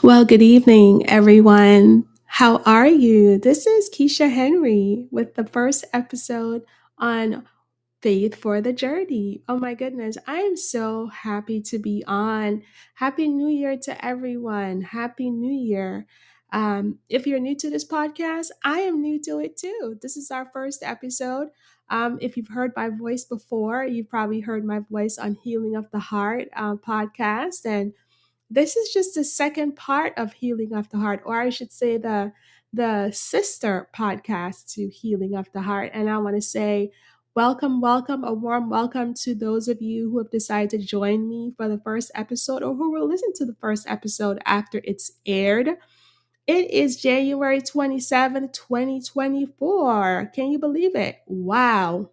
Well, good evening, everyone. How are you? This is Keisha Henry with the first episode on Faith for the Journey. Oh my goodness, I am so happy to be on. Happy New Year to everyone. Happy New Year. If you're new to this podcast, I am new to it too. This is our first episode. If you've heard my voice before, you've probably heard my voice on Healing of the Heart podcast. And this is just the second part of Healing of the Heart, or I should say the sister podcast to Healing of the Heart. And I want to say welcome, a warm welcome to those of you who have decided to join me for the first episode or who will listen to the first episode after it's aired. It is January 27th, 2024. Can you believe it? Wow.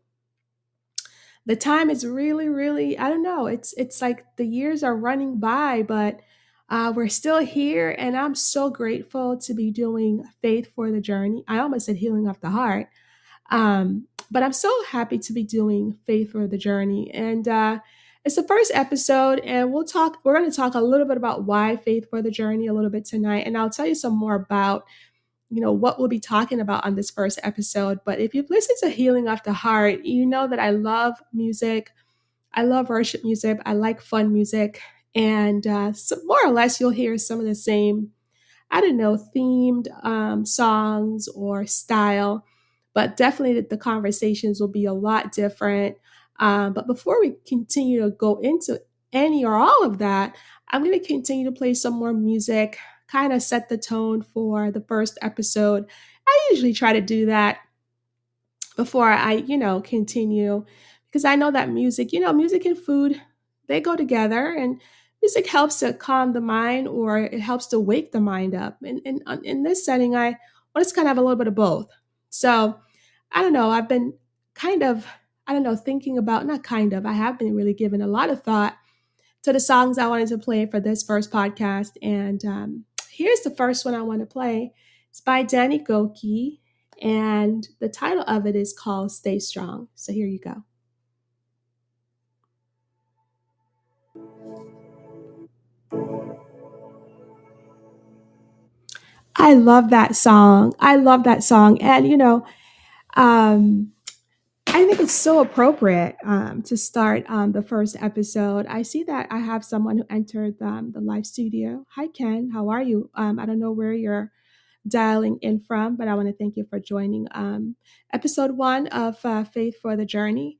The time is really, I don't know, it's like the years are running by, but we're still here, and I'm so grateful to be doing Faith for the Journey. I almost said Healing of the Heart, but I'm so happy to be doing Faith for the Journey. And it's the first episode, and we're going to talk a little bit about why Faith for the Journey a little bit tonight, and I'll tell you some more about what we'll be talking about on this first episode. But if you've listened to Healing of the Heart, you know that I love music. I love worship music. I like fun music. And so more or less, you'll hear some of the same, I don't know, themed songs or style. But definitely the conversations will be a lot different. But before we continue to go into any or all of that, I'm going to continue to play some more music, kind of set the tone for the first episode. I usually try to do that before I continue, because I know that music and food, they go together, and music helps to calm the mind, or it helps to wake the mind up. And in this setting, I want to kind of have a little bit of both. So I don't know. I've been kind of, I don't know, thinking about, not kind of, I have been really giving a lot of thought to the songs I wanted to play for this first podcast. And here's the first one I want to play. It's by Danny Goki, and the title of it is called Stay Strong. So here you go. I love that song. I love that song. And, um, I think it's so appropriate to start the first episode. I see that I have someone who entered the live studio. Hi, Ken. How are you? I don't know where you're dialing in from, but I want to thank you for joining episode one of Faith for the Journey.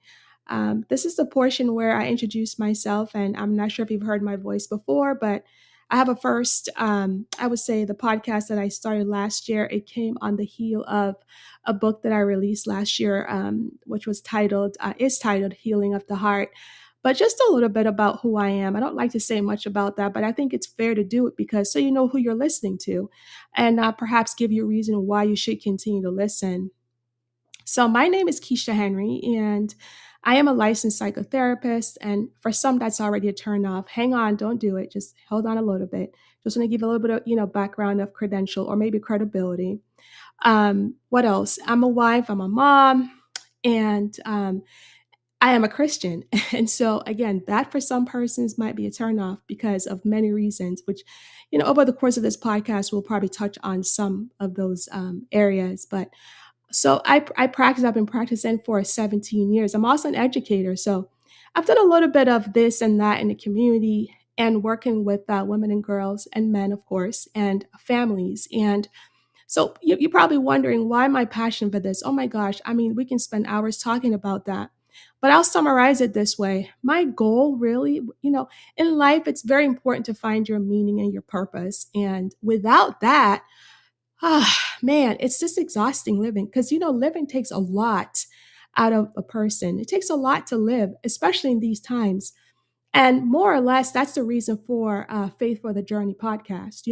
This is the portion where I introduce myself, and I'm not sure if you've heard my voice before, but I have a first, I would say the podcast that I started last year, it came on the heel of a book that I released last year, which is titled Healing of the Heart. But just a little bit about who I am. I don't like to say much about that, but I think it's fair to do it because so you know who you're listening to, and perhaps give you a reason why you should continue to listen. So, my name is Keisha Henry, and I am a licensed psychotherapist. And for some, that's already a turn off. Hang on, don't do it. Just hold on a little bit. Just want to give a little bit of background of credential or maybe credibility. What else? I'm a wife. I'm a mom, and I am a Christian. And so, again, that for some persons might be a turnoff because of many reasons, which, over the course of this podcast, we'll probably touch on some of those areas. But so I practice, I've been practicing for 17 years. I'm also an educator. So I've done a little bit of this and that in the community and working with women and girls and men, of course, and families. And so you're probably wondering, why my passion for this? Oh my gosh. I mean, we can spend hours talking about that. But I'll summarize it this way. My goal really, in life, it's very important to find your meaning and your purpose. And without that, man, it's just exhausting living because, living takes a lot out of a person. It takes a lot to live, especially in these times. And more or less, that's the reason for Faith for the Journey podcast.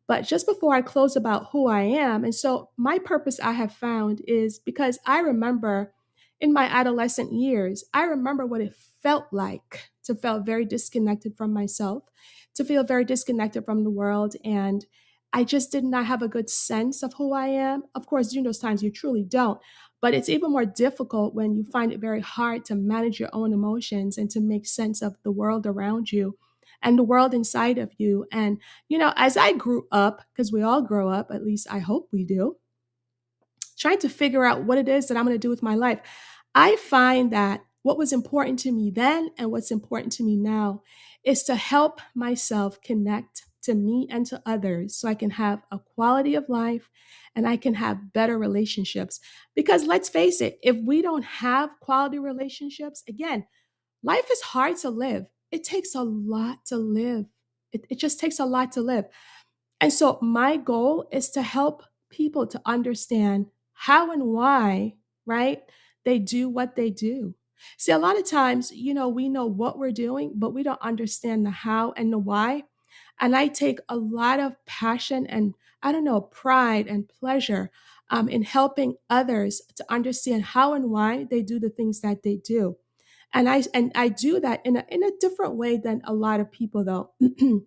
But just before I close about who I am, and so my purpose I have found is because I remember in my adolescent years, I remember what it felt like to feel very disconnected from myself, to feel very disconnected from the world. And I just did not have a good sense of who I am. Of course, during those times, you truly don't. But it's even more difficult when you find it very hard to manage your own emotions and to make sense of the world around you. and the world inside of you. And, as I grew up, because we all grow up, at least I hope we do, trying to figure out what it is that I'm going to do with my life, I find that what was important to me then and what's important to me now is to help myself connect to me and to others so I can have a quality of life and I can have better relationships. Because let's face it, if we don't have quality relationships, again, life is hard to live. It takes a lot to live. It just takes a lot to live. And so my goal is to help people to understand how and why, right? They do what they do. See, a lot of times, we know what we're doing, but we don't understand the how and the why. And I take a lot of passion and, I don't know, pride and pleasure in helping others to understand how and why they do the things that they do. And I do that in a different way than a lot of people though.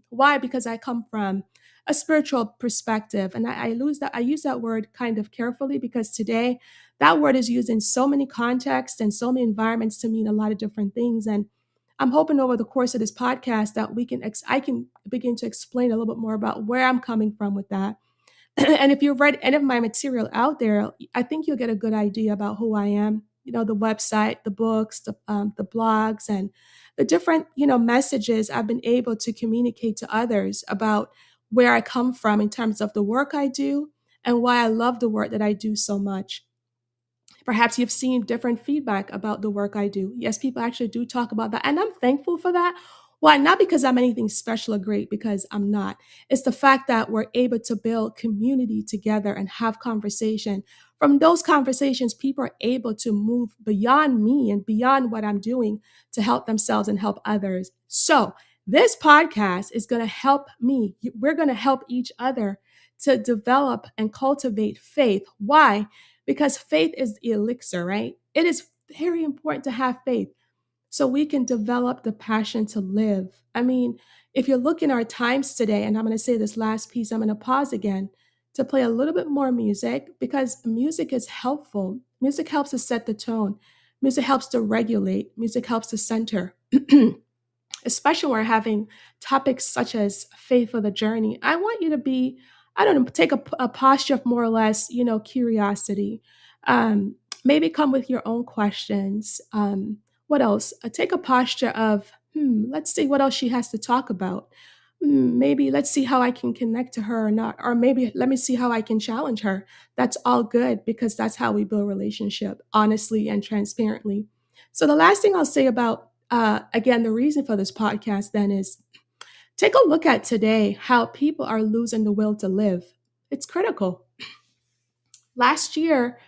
Why? Because I come from a spiritual perspective, and I use that word kind of carefully because today that word is used in so many contexts and so many environments to mean a lot of different things. And I'm hoping over the course of this podcast that I can begin to explain a little bit more about where I'm coming from with that. And if you've read any of my material out there, I think you'll get a good idea about who I am. The website, the books, the blogs, and the different messages I've been able to communicate to others about where I come from in terms of the work I do and why I love the work that I do so much. Perhaps you've seen different feedback about the work I do. Yes, people actually do talk about that. And I'm thankful for that. Why? Not because I'm anything special or great, because I'm not. It's the fact that we're able to build community together and have conversation. From those conversations, people are able to move beyond me and beyond what I'm doing to help themselves and help others. So, this podcast is going to help me. We're going to help each other to develop and cultivate faith. Why? Because faith is the elixir, right? It is very important to have faith so we can develop the passion to live. I mean, if you look in our times today, and I'm going to say this last piece, I'm going to pause again to play a little bit more music because music is helpful. Music helps to set the tone. Music helps to regulate. Music helps to center. Especially when we're having topics such as faith for the journey. I want you to be, I don't know, take a posture of more or less, curiosity. Maybe come with your own questions. What else? Take a posture of, let's see what else she has to talk about. Maybe let's see how I can connect to her or not. Or maybe let me see how I can challenge her. That's all good because that's how we build relationship, honestly and transparently. So the last thing I'll say about again, the reason for this podcast then is take a look at today how people are losing the will to live. It's critical. Last year,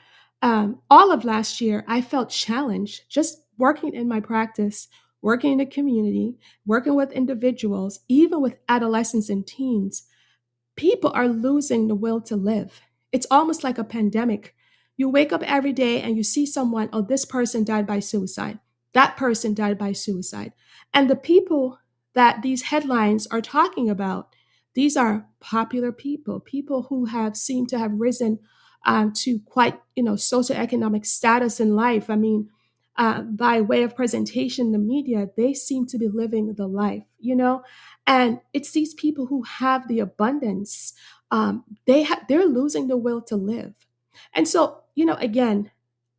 all of last year, I felt challenged just working in my practice, working in the community, working with individuals, even with adolescents and teens. People are losing the will to live. It's almost like a pandemic. You wake up every day and you see someone, oh, this person died by suicide. That person died by suicide. And the people that these headlines are talking about, these are popular people, people who have seemed to have risen to quite, socioeconomic status in life. I mean, by way of presentation in the media, they seem to be living the life, and it's these people who have the abundance. They're losing the will to live. And so, again,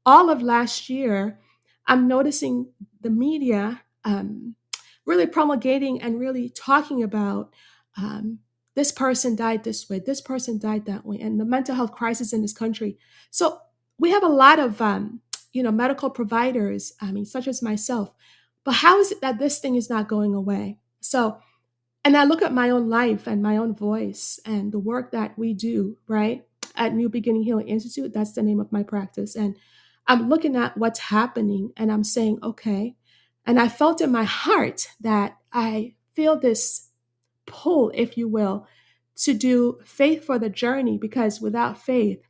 all of last year, I'm noticing the media really promulgating and really talking about this person died this way, this person died that way, and the mental health crisis in this country. So we have a lot of medical providers, I mean, such as myself. But how is it that this thing is not going away? So and I look at my own life and my own voice and the work that we do, right? At New Beginning Healing Institute, that's the name of my practice. And I'm looking at what's happening and I'm saying, okay. And I felt in my heart that I feel this pull, if you will, to do faith for the journey because without faith,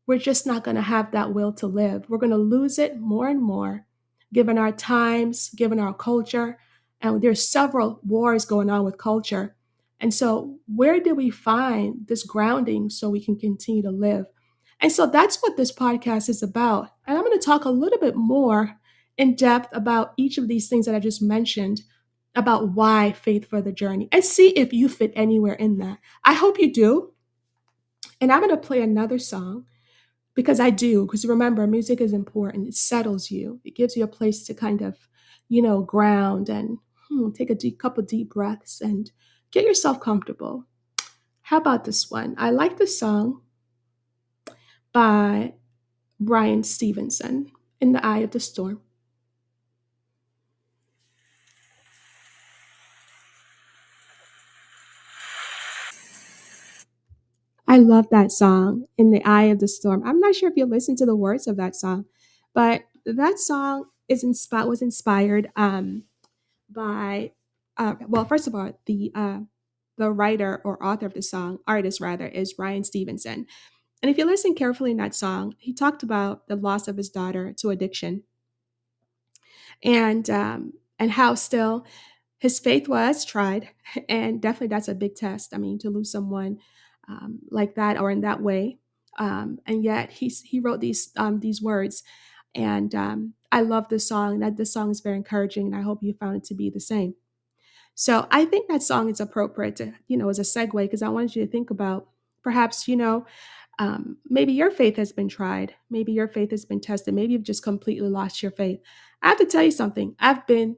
we're just not going to have that will to live. We're going to lose it more and more, given our times, given our culture. And there's several wars going on with culture. And so, where do we find this grounding so we can continue to live? And so, that's what this podcast is about. And I'm going to talk a little bit more in depth about each of these things that I just mentioned about why faith for the journey and see if you fit anywhere in that. I hope you do. And I'm going to play another song because I do. Because remember, music is important. It settles you, it gives you a place to kind of, ground and take a couple deep breaths and get yourself comfortable. How about this one? I like the song by Brian Stevenson, In the Eye of the Storm. I love that song, In the Eye of the Storm. I'm not sure if you listen to the words of that song, but that song was inspired by, well, first of all, the writer or author of the song, artist rather, is Ryan Stevenson. And if you listen carefully in that song, he talked about the loss of his daughter to addiction, and how still his faith was tried, and definitely that's a big test. I mean, to lose someone like that or in that way, and yet he wrote these words, and I love this song. That this song is very encouraging, and I hope you found it to be the same. So I think that song is appropriate to, as a segue, because I wanted you to think about perhaps, maybe your faith has been tried. Maybe your faith has been tested. Maybe you've just completely lost your faith. I have to tell you something. I've been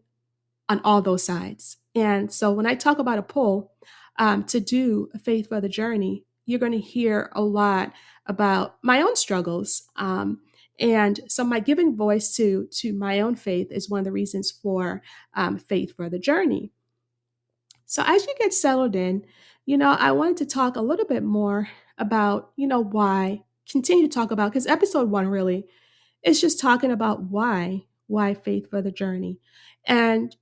on all those sides. And so when I talk about a poll to do a faith for the journey, you're going to hear a lot about my own struggles. And so my giving voice to my own faith is one of the reasons for faith for the journey. So as you get settled in, I wanted to talk a little bit more about, continue to talk about, because episode one really is just talking about why faith for the journey. And,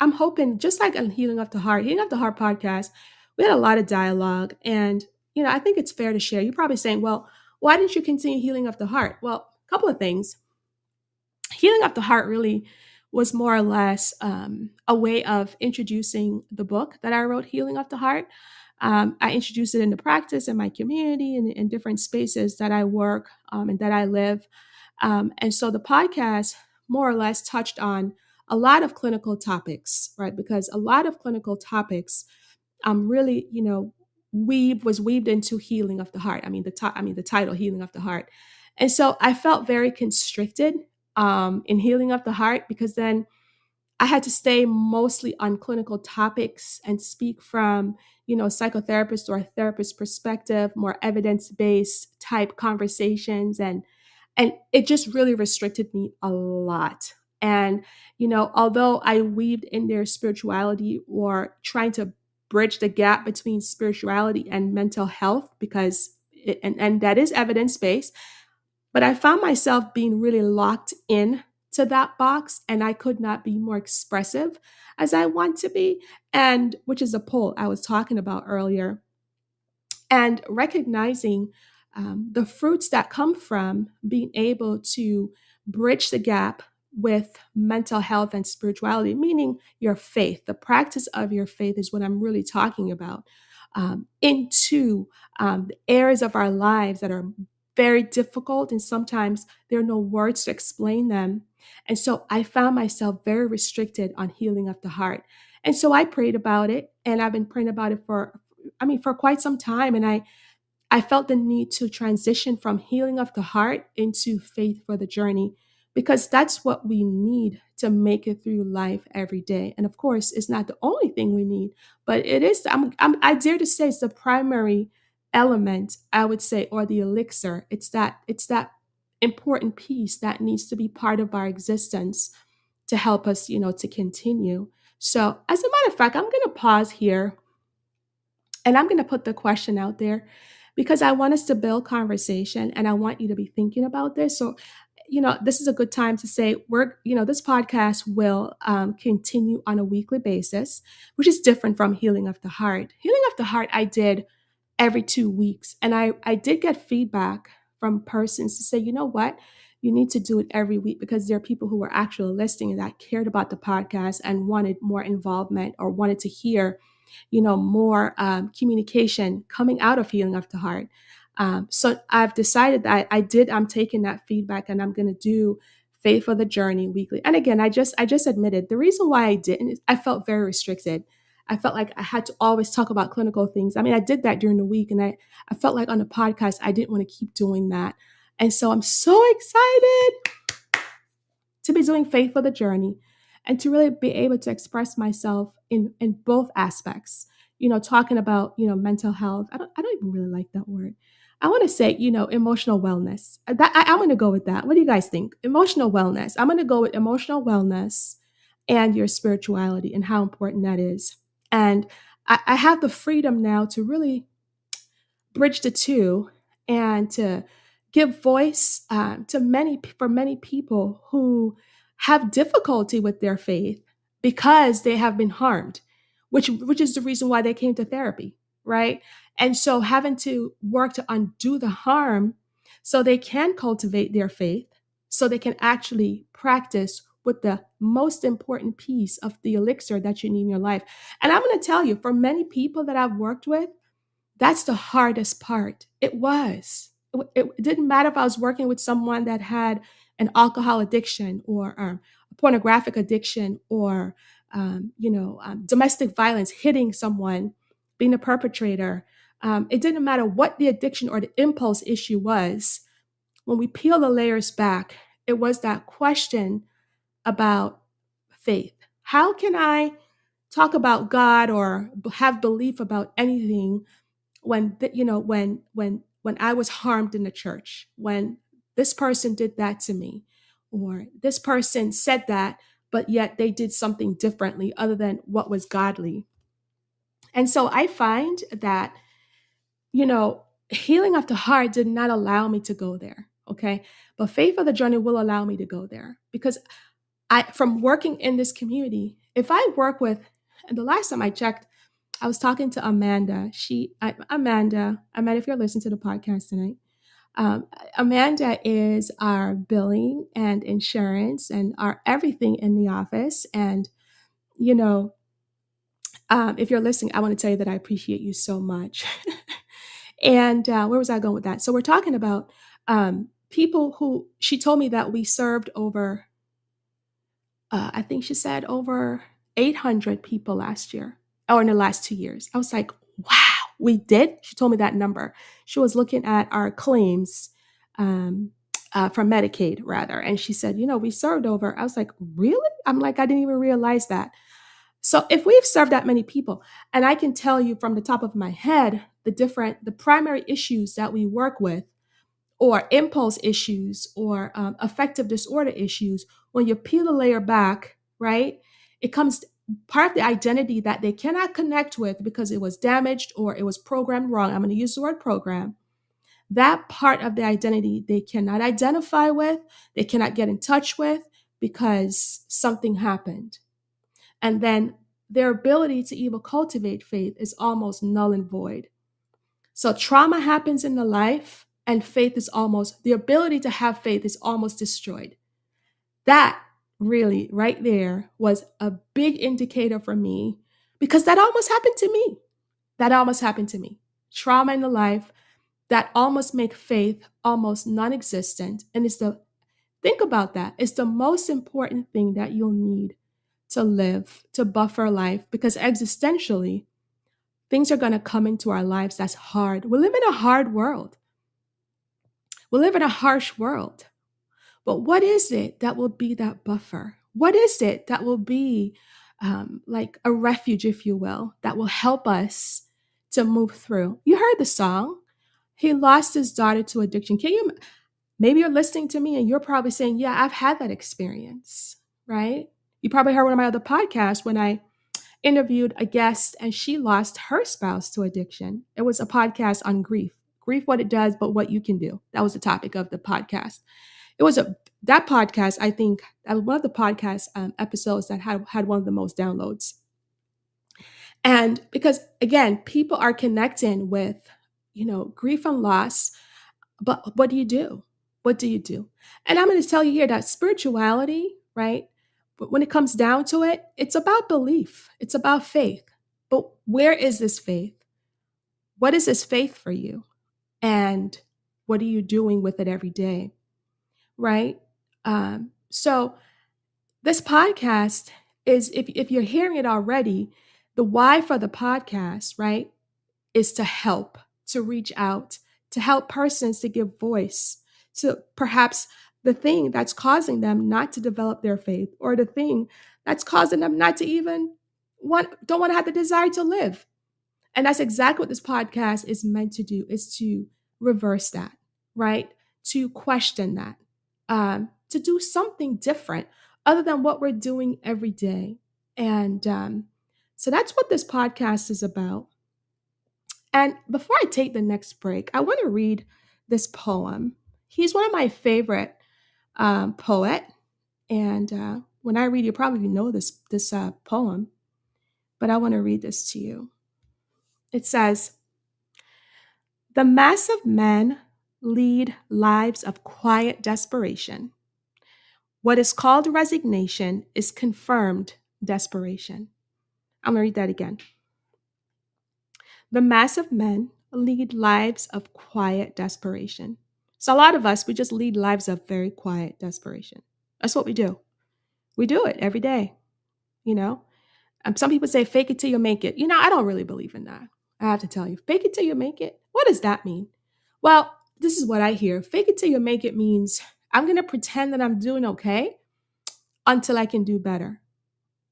I'm hoping, just like on Healing of the Heart podcast, we had a lot of dialogue. And, I think it's fair to share. You're probably saying, well, why didn't you continue Healing of the Heart? Well, a couple of things. Healing of the Heart really was more or less a way of introducing the book that I wrote, Healing of the Heart. I introduced it into practice in my community and in different spaces that I work and that I live. And so the podcast more or less touched on a lot of clinical topics, right? Because a lot of clinical topics really, was weaved into Healing of the Heart. I mean, the title, Healing of the Heart. And so I felt very constricted in Healing of the Heart, because then I had to stay mostly on clinical topics and speak from, psychotherapist or a therapist perspective, more evidence-based type conversations. And it just really restricted me a lot. And, although I weaved in their spirituality or trying to bridge the gap between spirituality and mental health, because and that is evidence-based, but I found myself being really locked in to that box, and I could not be more expressive as I want to be, and which is a poll I was talking about earlier. And recognizing the fruits that come from being able to bridge the gap with mental health and spirituality, meaning your faith. The practice of your faith is what I'm really talking about, into the areas of our lives that are very difficult, and sometimes there are no words to explain them. And so I found myself very restricted on Healing of the Heart. And so I prayed about it, and I've been praying about it for quite some time. And I felt the need to transition from Healing of the Heart into Faith for the Journey, because that's what we need to make it through life every day. And of course, it's not the only thing we need, but it is, I dare to say, it's the primary element, I would say, or the elixir. It's that important piece that needs to be part of our existence to help us, to continue. So as a matter of fact, I'm going to pause here, and I'm going to put the question out there, because I want us to build conversation, and I want you to be thinking about this. So, this is a good time to say this podcast will continue on a weekly basis, which is different from Healing of the Heart. Healing of the Heart, I did every 2 weeks. And I did get feedback from persons to say, you know what? You need to do it every week, because there are people who were actually listening and that cared about the podcast and wanted more involvement, or wanted to hear more communication coming out of Healing of the Heart. So I've decided that I'm taking that feedback, and I'm going to do Faith for the Journey weekly. And again, I just admitted the reason why I didn't is I felt very restricted. I felt like I had to always talk about clinical things. I mean, I did that during the week, and I felt like on the podcast, I didn't want to keep doing that. And so I'm so excited to be doing Faith for the Journey and to really be able to express myself in both aspects. Talking about, mental health. I don't even really like that word. I want to say, emotional wellness. I'm going to go with that. What do you guys think? Emotional wellness. I'm going to go with emotional wellness and your spirituality and how important that is. And I have the freedom now to really bridge the two and to give voice for many people who have difficulty with their faith because they have been harmed, which is the reason why they came to therapy, right? And so having to work to undo the harm so they can cultivate their faith, so they can actually practice with the most important piece of the elixir that you need in your life. And I'm going to tell you, for many people that I've worked with, that's the hardest part. It was. It didn't matter if I was working with someone that had an alcohol addiction or a pornographic addiction or, domestic violence, hitting someone, being a perpetrator. It didn't matter what the addiction or the impulse issue was. When we peel the layers back, it was that question about faith. How can I talk about God or have belief about anything when I was harmed in the church, when this person did that to me, or this person said that, but yet they did something differently other than what was godly. And so I find that, healing of the heart did not allow me to go there. Okay. But Faith for the Journey will allow me to go there because from working in this community, if I work with, and the last time I checked, I was talking to Amanda. Amanda, if you're listening to the podcast tonight, um, Amanda is our billing and insurance and our everything in the office. And, you know, if you're listening, I want to tell you that I appreciate you so much. And where was I going with that? So we're talking about people who she told me that we served over, I think she said over 800 people last year or in the last 2 years. I was like, wow, we did. She told me that number. She was looking at our claims from Medicaid, rather. And she said, we served over. I was like, really? I'm like, I didn't even realize that. So if we've served that many people, and I can tell you from the top of my head, the primary issues that we work with, or impulse issues, or affective disorder issues, when you peel a layer back, right, it comes part of the identity that they cannot connect with because it was damaged or it was programmed wrong. I'm going to use the word program. That part of the identity they cannot identify with, they cannot get in touch with because something happened. And then their ability to even cultivate faith is almost null and void. So trauma happens in the life, and the ability to have faith is almost destroyed. That really, right there, was a big indicator for me because that almost happened to me. That almost happened to me. Trauma in the life that almost make faith almost non-existent. And think about that. It's the most important thing that you'll need to live, to buffer life, because existentially, things are going to come into our lives that's hard. We live in a hard world. We live in a harsh world. But what is it that will be that buffer? What is it that will be like a refuge, if you will, that will help us to move through? You heard the song. He lost his daughter to addiction. Maybe you're listening to me and you're probably saying, yeah, I've had that experience, right? You probably heard one of my other podcasts when I interviewed a guest and she lost her spouse to addiction. It was a podcast on grief. Grief, what it does, but what you can do. That was the topic of the podcast. That podcast, I think, that was one of the podcast episodes that had one of the most downloads. And because, again, people are connecting with, grief and loss, but what do you do? What do you do? And I'm going to tell you here that spirituality, right? But when it comes down to it, it's about belief. It's about faith. But where is this faith? What is this faith for you? And what are you doing with it every day? Right? So this podcast is, if you're hearing it already, the why for the podcast, right, is to help, to reach out, to help persons to give voice to perhaps the thing that's causing them not to develop their faith, or the thing that's causing them not to even don't want to have the desire to live. And that's exactly what this podcast is meant to do, is to reverse that, right? To question that, to do something different other than what we're doing every day. And so that's what this podcast is about. And before I take the next break, I want to read this poem. He's one of my favorite poet. And when I read, you probably know this poem, but I want to read this to you. It says, "The mass of men lead lives of quiet desperation. What is called resignation is confirmed desperation." I'm going to read that again. "The mass of men lead lives of quiet desperation." So a lot of us, we just lead lives of very quiet desperation. That's what we do. We do it every day, you know? Some people say, fake it till you make it. I don't really believe in that. I have to tell you, fake it till you make it. What does that mean? Well, this is what I hear. Fake it till you make it means I'm going to pretend that I'm doing okay until I can do better.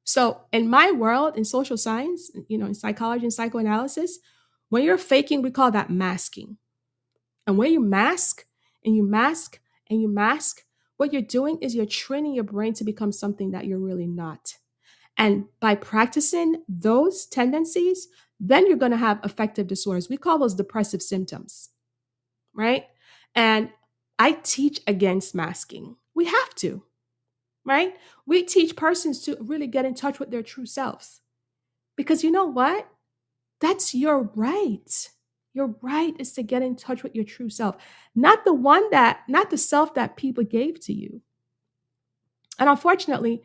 So in my world, in social science, in psychology and psychoanalysis, when you're faking, we call that masking. And when you mask and you mask and you mask, what you're doing is you're training your brain to become something that you're really not. And by practicing those tendencies, then you're going to have affective disorders. We call those depressive symptoms, right? And I teach against masking. We have to, right? We teach persons to really get in touch with their true selves. Because you know what? That's your right. Your right is to get in touch with your true self, not the self that people gave to you. And unfortunately,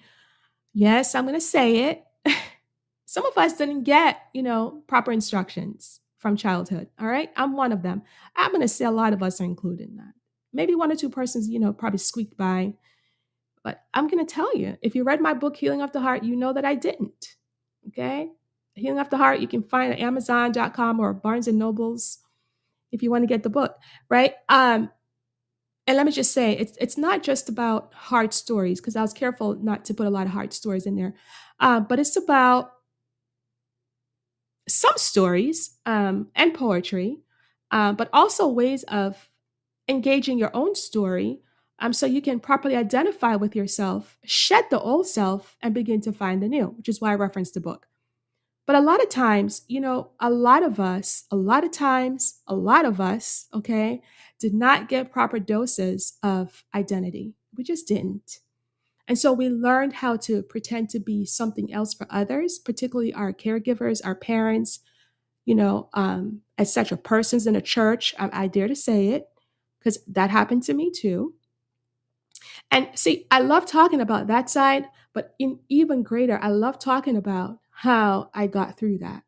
yes, I'm going to say it. Some of us didn't get, proper instructions from childhood. All right. I'm one of them. I'm going to say a lot of us are included in that. Maybe one or two persons, probably squeaked by. But I'm going to tell you, if you read my book, Healing of the Heart, you know that I didn't. Okay. Healing of the Heart, you can find at Amazon.com or Barnes and Nobles if you want to get the book. Right. And let me just say, it's not just about hard stories, because I was careful not to put a lot of hard stories in there. But it's about some stories and poetry, but also ways of engaging your own story, so you can properly identify with yourself, shed the old self, and begin to find the new, which is why I referenced the book. But a lot of times, a lot of us, okay, did not get proper doses of identity. We just didn't. And so we learned how to pretend to be something else for others, particularly our caregivers, our parents, etc. Persons in a church. I dare to say it, because that happened to me too. And see, I love talking about that side, but even greater, I love talking about how I got through that.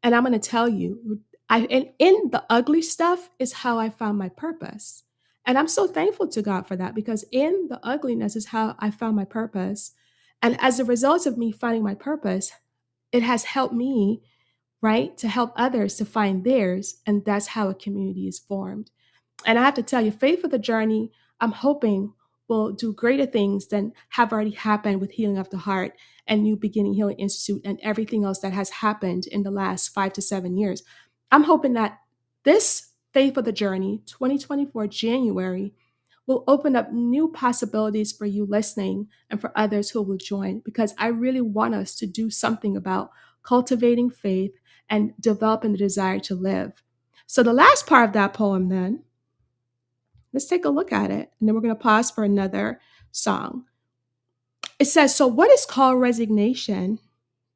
And I'm going to tell you, and in the ugly stuff is how I found my purpose. And I'm so thankful to God for that, because in the ugliness is how I found my purpose. And as a result of me finding my purpose, it has helped me, right, to help others to find theirs. And that's how a community is formed. And I have to tell you, Faith for the Journey, I'm hoping will do greater things than have already happened with Healing of the Heart and New Beginning Healing Institute and everything else that has happened in the last 5 to 7 years. I'm hoping that this Faith for the Journey, 2024 January, will open up new possibilities for you listening and for others who will join, because I really want us to do something about cultivating faith and developing the desire to live. So the last part of that poem, then, let's take a look at it, and then we're going to pause for another song. It says, "So what is called resignation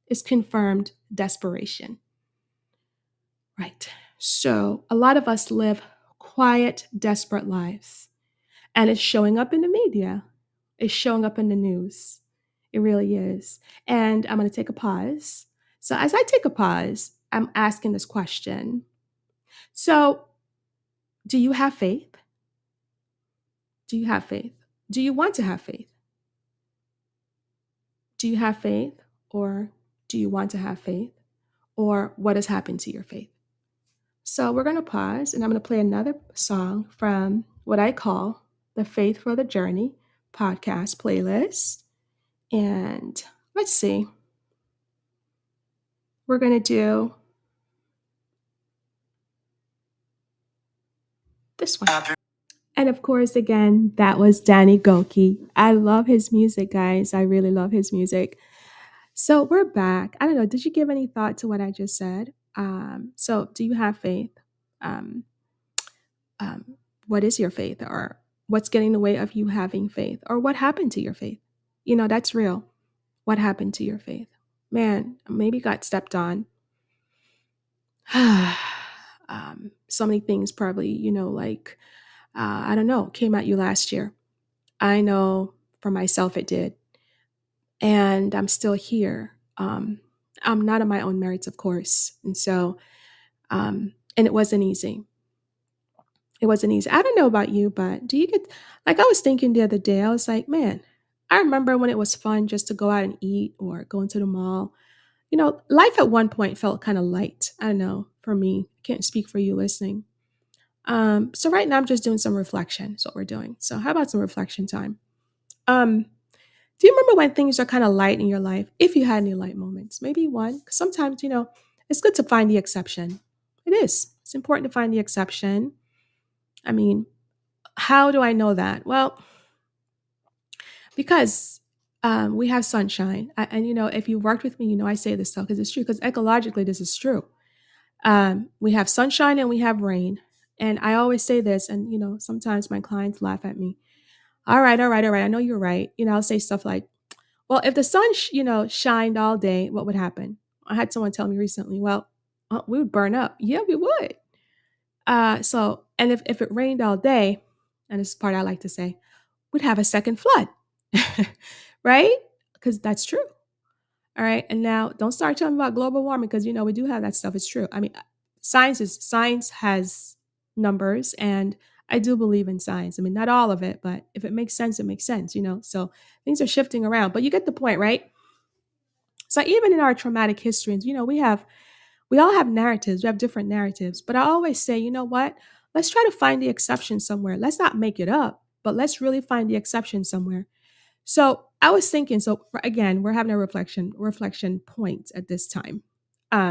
is confirmed desperation." Right. So a lot of us live quiet, desperate lives, and it's showing up in the media. It's showing up in the news. It really is. And I'm going to take a pause. So as I take a pause, I'm asking this question. So, do you have faith? Do you have faith? Do you want to have faith? Do you have faith, or do you want to have faith, or what has happened to your faith? So we're going to pause and I'm going to play another song from what I call the Faith for the Journey podcast playlist. And let's see, we're going to do this one. And of course, again, that was Danny Goki. I love his music, guys. I really love his music. So we're back. I don't know. Did you give any thought to what I just said? So do you have faith? Um, um, what is your faith, or what's getting in the way of you having faith, or what happened to your faith? That's real. What happened to your faith? Man, maybe got stepped on. So many things probably, like, I don't know, came at you last year. I know for myself it did. And I'm still here. I'm not on my own merits, of course. And it wasn't easy. It wasn't easy. I don't know about you, but do you get, like, I was thinking the other day, I was like, man, I remember when it was fun just to go out and eat or go into the mall. Life at one point felt kind of light. I don't know, for me. I can't speak for you listening. So right now I'm just doing some reflection. That's what we're doing. So how about some reflection time? Um, do you remember when things are kind of light in your life? If you had any light moments, maybe one. 'Cause sometimes, it's good to find the exception. It is. It's important to find the exception. I mean, how do I know that? Well, because we have sunshine. And, if you worked with me, I say this stuff because it's true, because ecologically, this is true. We have sunshine and we have rain. And I always say this, and, sometimes my clients laugh at me. All right, all right, all right. I know you're right. I'll say stuff like, well, if the sun, shined all day, what would happen? I had someone tell me recently, well, we would burn up. Yeah, we would. And if it rained all day, and this is the part I like to say, we'd have a second flood, right? Because that's true. All right. And now don't start talking about global warming, because, we do have that stuff. It's true. I mean, science has numbers, and I do believe in science. I mean, not all of it, but if it makes sense, it makes sense, So things are shifting around, but you get the point, right? So even in our traumatic histories, we all have narratives. We have different narratives, but I always say, you know what? Let's try to find the exception somewhere. Let's not make it up, but let's really find the exception somewhere. So I was thinking, again, we're having a reflection point at this time. I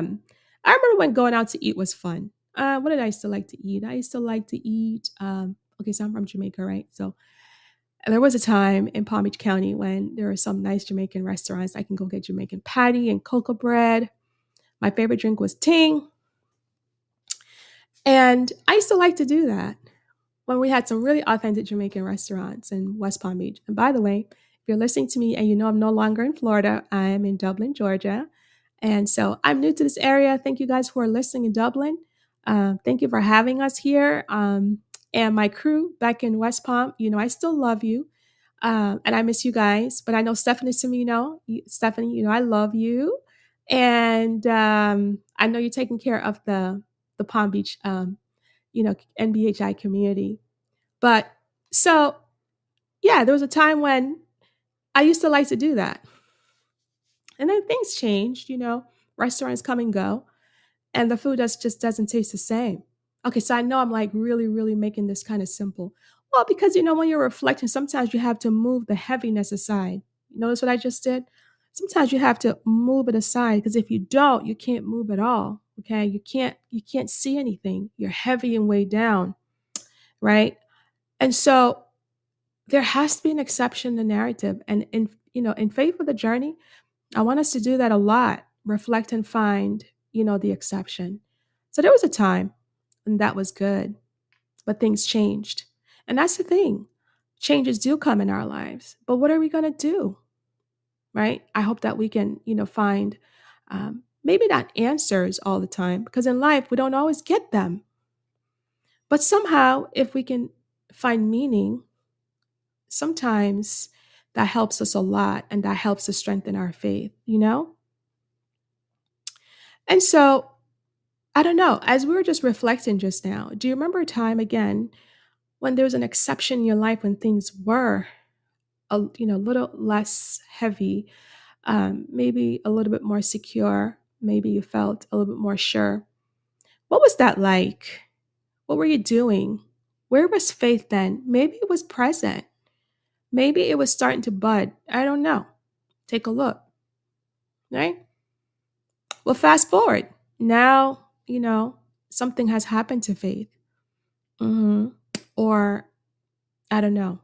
remember when going out to eat was fun. What did I used to like to eat? I used to like to eat, okay, so I'm from Jamaica, right? So there was a time in Palm Beach County when there were some nice Jamaican restaurants. I can go get Jamaican patty and cocoa bread. My favorite drink was ting. And I used to like to do that when we had some really authentic Jamaican restaurants in West Palm Beach. And by the way, if you're listening to me and you know I'm no longer in Florida, I am in Dublin, Georgia. And so I'm new to this area. Thank you guys who are listening in Dublin. Thank you for having us here. And my crew back in West Palm, I still love you. And I miss you guys. But I know Stephanie to me, Stephanie, I love you. And I know you're taking care of the Palm Beach, NBHI community. But so, yeah, there was a time when I used to like to do that. And then things changed, restaurants come and go, and the food just doesn't taste the same. Okay, so I know I'm like really, really making this kind of simple. Well, because, when you're reflecting, sometimes you have to move the heaviness aside. You notice what I just did? Sometimes you have to move it aside, because if you don't, you can't move at all. Okay, you can't see anything. You're heavy and weighed down, right? And so there has to be an exception in the narrative. And in Faith for the Journey, I want us to do that a lot. Reflect and find, the exception. So there was a time and that was good, but things changed. And that's the thing. Changes do come in our lives, but what are we going to do? Right? I hope that we can, find maybe not answers all the time, because in life we don't always get them. But somehow, if we can find meaning, sometimes that helps us a lot, and that helps to strengthen our faith. And so, I don't know, as we were just reflecting just now, do you remember a time again when there was an exception in your life when things were a little less heavy, maybe a little bit more secure. Maybe you felt a little bit more sure. What was that like? What were you doing? Where was faith then? Maybe it was present. Maybe it was starting to bud. I don't know. Take a look, right? Well, fast forward. Now, something has happened to faith. hmm Or, I don't know,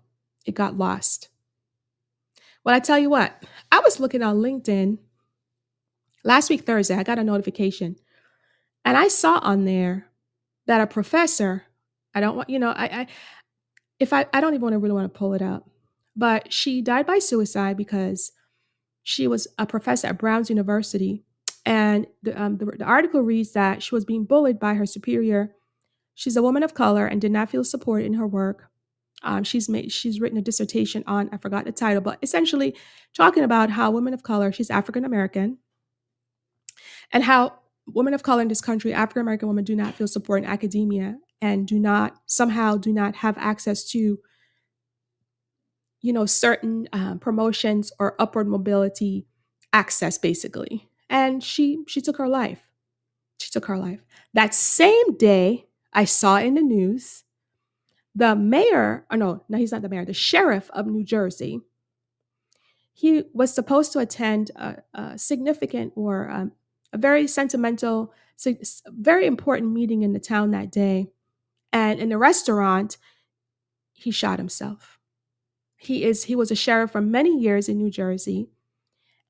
it got lost. Well, I tell you what, I was looking on LinkedIn last week, Thursday. I got a notification and I saw on there that a professor, I don't want, I don't even really want to pull it up, but she died by suicide because she was a professor at Brown's University. And the article reads that she was being bullied by her superior. She's a woman of color and did not feel supported in her work. She's written a dissertation on, I forgot the title, but essentially talking about how women of color, she's African American, and how women of color in this country, African American women, do not feel support in academia and do not have access to, certain promotions or upward mobility access, basically. And she took her life. She took her life. That same day, I saw in the news the mayor, or no, he's not the mayor, the sheriff of New Jersey. He was supposed to attend a significant or a very sentimental, very important meeting in the town that day. And in the restaurant, he shot himself. He was a sheriff for many years in New Jersey,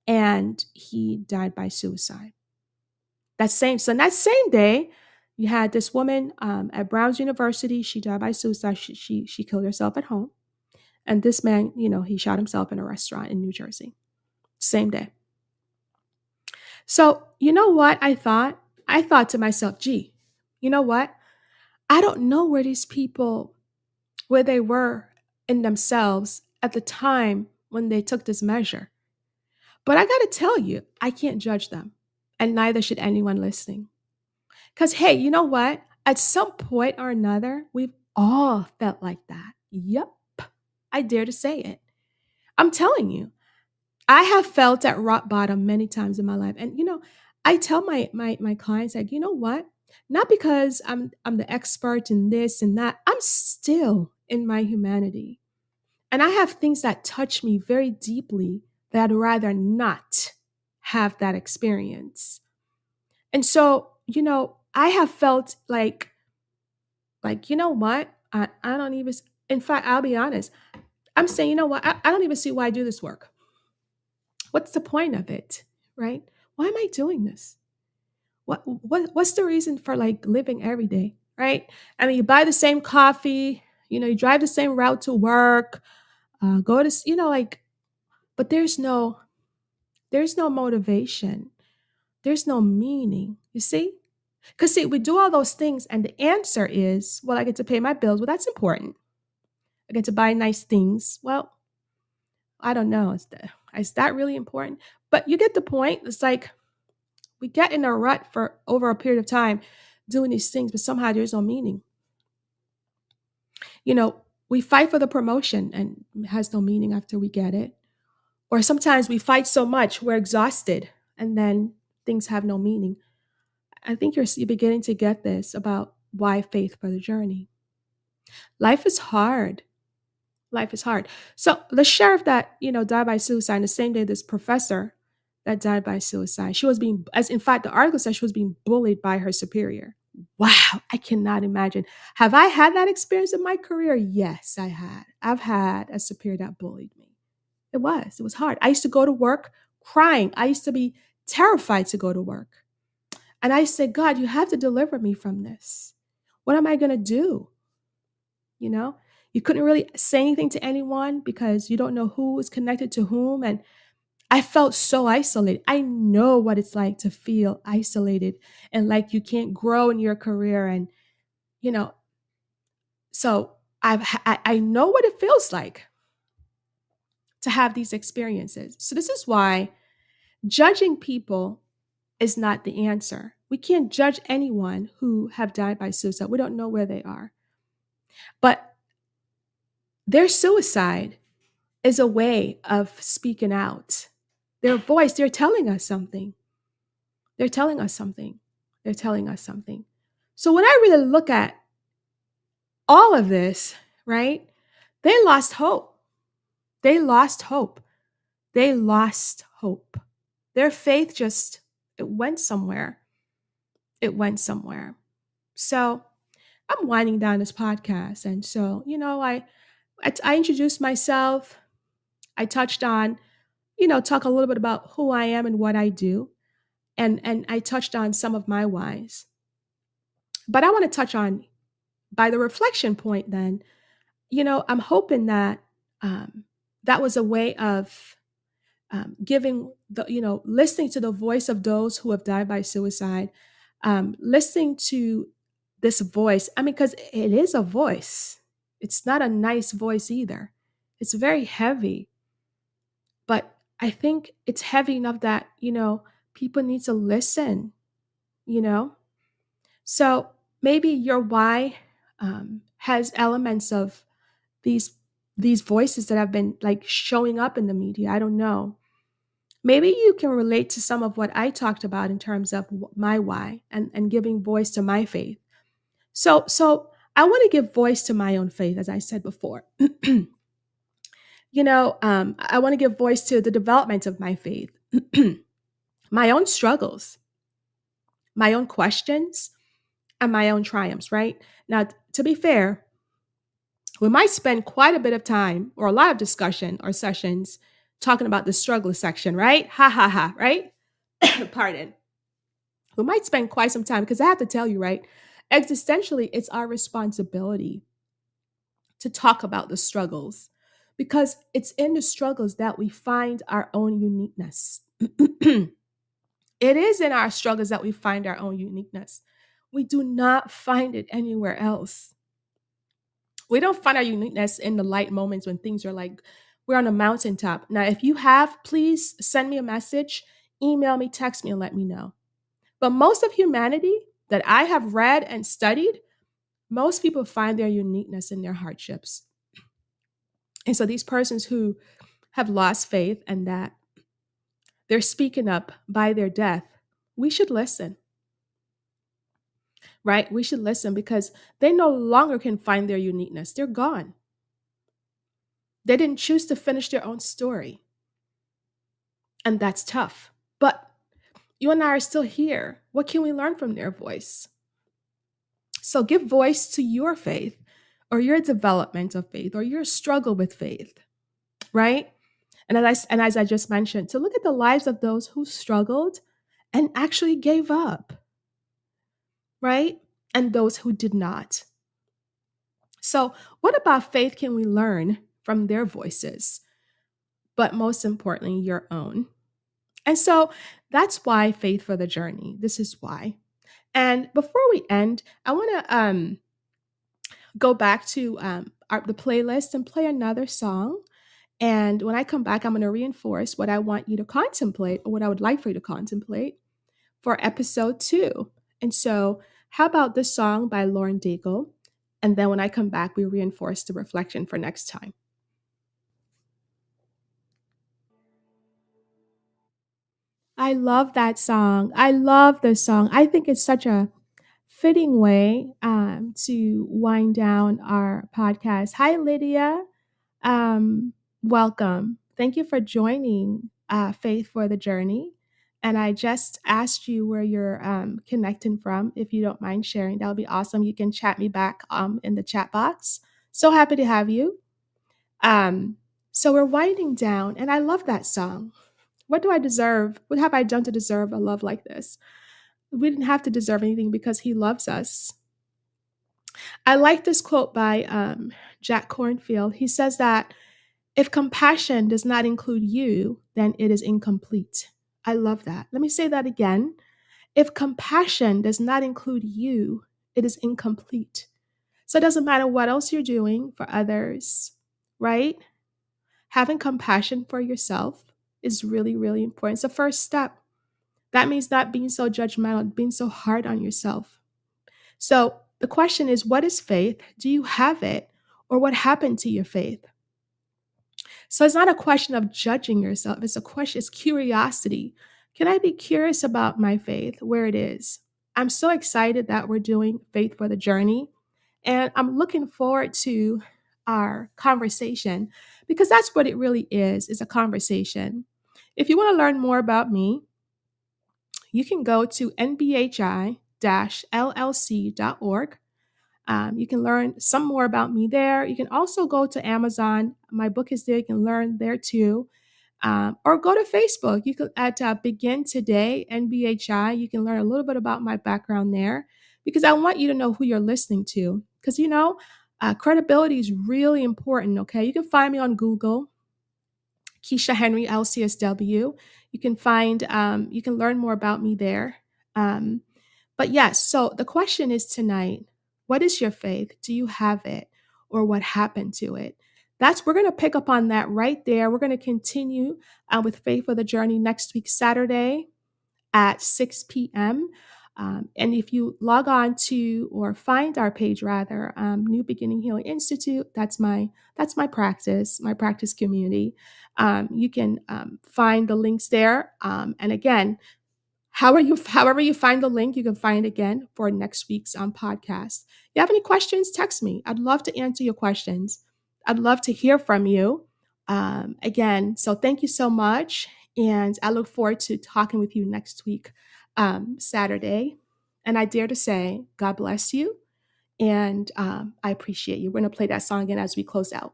and he died by suicide. So that same day, you had this woman at Brown's University. She died by suicide. She killed herself at home. And this man, he shot himself in a restaurant in New Jersey. Same day. So, you know what I thought? I thought to myself, gee, you know what? I don't know where they were in themselves at the time when they took this measure. But I got to tell you, I can't judge them. And neither should anyone listening. Because, hey, you know what? At some point or another, we've all felt like that. Yep. I dare to say it. I'm telling you, I have felt at rock bottom many times in my life. And, I tell my clients, like, you know what? Not because I'm the expert in this and that. I'm still in my humanity. And I have things that touch me very deeply that I'd rather not have that experience. And so, I have felt like, you know what? I don't even, in fact, I'll be honest. I'm saying, you know what? I don't even see why I do this work. What's the point of it? Right? Why am I doing this? What's the reason for like living every day? Right? I mean, you buy the same coffee, you drive the same route to work, go to, but there's no motivation. There's no meaning. You see? Because see, we do all those things, and the answer is, well, I get to pay my bills. Well, that's important. I get to buy nice things. Well, I don't know. Is that really important? But you get the point. It's like we get in a rut for over a period of time doing these things, but somehow there's no meaning. We fight for the promotion and it has no meaning after we get it. Or sometimes we fight so much, we're exhausted, and then things have no meaning. I think you're beginning to get this about why faith for the journey. Life is hard. Life is hard. So the sheriff that, died by suicide, the same day this professor that died by suicide, she was being, as in fact, the article says she was being bullied by her superior. Wow, I cannot imagine. Have I had that experience in my career? Yes, I had. I've had a superior that bullied me. It was hard. I used to go to work crying. I used to be terrified to go to work. And I said, God, you have to deliver me from this. What am I going to do? You couldn't really say anything to anyone because you don't know who is connected to whom. And I felt so isolated. I know what it's like to feel isolated and like you can't grow in your career. And, so I know what it feels like to have these experiences. So this is why judging people is not the answer. We can't judge anyone who have died by suicide. We don't know where they are. But their suicide is a way of speaking out Their voice, they're telling us something. They're telling us something. They're telling us something. So when I really look at all of this, right, they lost hope. They lost hope. They lost hope. Their faith just, it went somewhere. It went somewhere. So I'm winding down this podcast. And so, I introduced myself. I touched on, talk a little bit about who I am and what I do. And I touched on some of my whys. But I want to touch on, by the reflection point then, I'm hoping that that was a way of giving listening to the voice of those who have died by suicide, listening to this voice. I mean, because it is a voice. It's not a nice voice either. It's very heavy, but I think it's heavy enough that, people need to listen, you know? So maybe your why has elements of these these voices that have been like showing up in the media. I don't know. Maybe you can relate to some of what I talked about in terms of my why and giving voice to my faith. So I want to give voice to my own faith, as I said before. I want to give voice to the development of my faith, my own struggles, my own questions, and my own triumphs, right? Now, to be fair, we might spend quite a bit of time or a lot of discussion or sessions talking about the struggle section, right? Ha ha ha, right? Pardon. We might spend quite some time because I have to tell you, right? Existentially, it's our responsibility to talk about the struggles because it's in the struggles that we find our own uniqueness. It is in our struggles that we find our own uniqueness. We do not find it anywhere else. We don't find our uniqueness in the light moments when things are like we're on a mountaintop. Now, if you have, please send me a message, email me, text me, and let me know. But most of humanity that I have read and studied, most people find their uniqueness in their hardships. And so these persons who have lost faith and that they're speaking up by their death, we should listen, right? We should listen because they no longer can find their uniqueness. They're gone. They didn't choose to finish their own story. And that's tough. But you and I are still here. What can we learn from their voice? So give voice to your faith or your development of faith or your struggle with faith, right? And as I just mentioned, to look at the lives of those who struggled and actually gave up, right? And those who did not. So, what about faith can we learn from their voices? But most importantly, your own. And so that's why faith for the journey. This is why. And before we end, I want to go back to the playlist and play another song. And when I come back, I'm going to reinforce what I want you to contemplate or what I would like for you to contemplate for episode 2. And so, how about this song by Lauren Daigle? And then when I come back, we reinforce the reflection for next time. I love that song. I love this song. I think it's such a fitting way to wind down our podcast. Hi, Lydia. Welcome. Thank you for joining Faith for the Journey. And I just asked you where you're connecting from. If you don't mind sharing, that would be awesome. You can chat me back in the chat box. So happy to have you. So we're winding down, and I love that song. What do I deserve? What have I done to deserve a love like this? We didn't have to deserve anything because he loves us. I like this quote by Jack Cornfield. He says that if compassion does not include you, then it is incomplete. I love that. Let me say that again. If compassion does not include you, it is incomplete. So it doesn't matter what else you're doing for others, right? Having compassion for yourself is really, really important. It's the first step. That means not being so judgmental, being so hard on yourself. So the question is, what is faith? Do you have it? Or what happened to your faith? So it's not a question of judging yourself. It's curiosity. Can I be curious about my faith, where it is? I'm so excited that we're doing Faith for the Journey. And I'm looking forward to our conversation because that's what it really is a conversation. If you want to learn more about me, you can go to nbhi-llc.org. You can learn some more about me there. You can also go to Amazon. My book is there. You can learn there too. Or go to Facebook. You can at Begin Today NBHI. You can learn a little bit about my background there because I want you to know who you're listening to. Because credibility is really important. Okay, you can find me on Google, Keisha Henry LCSW. You can learn more about me there. Um, but yes, so the question is tonight, what is your faith? Do you have it? Or what happened to it? We're going to pick up on that right there. We're going to continue with Faith for the Journey next week, Saturday at 6 p.m. And if you log on to or find our page rather, New Beginning Healing Institute, that's my practice community. You can find the links there. And again, however you find the link, you can find it again for next week's podcast. If you have any questions, text me. I'd love to answer your questions. I'd love to hear from you. Again, so thank you so much. And I look forward to talking with you next week, Saturday. And I dare to say, God bless you. And I appreciate you. We're going to play that song again as we close out.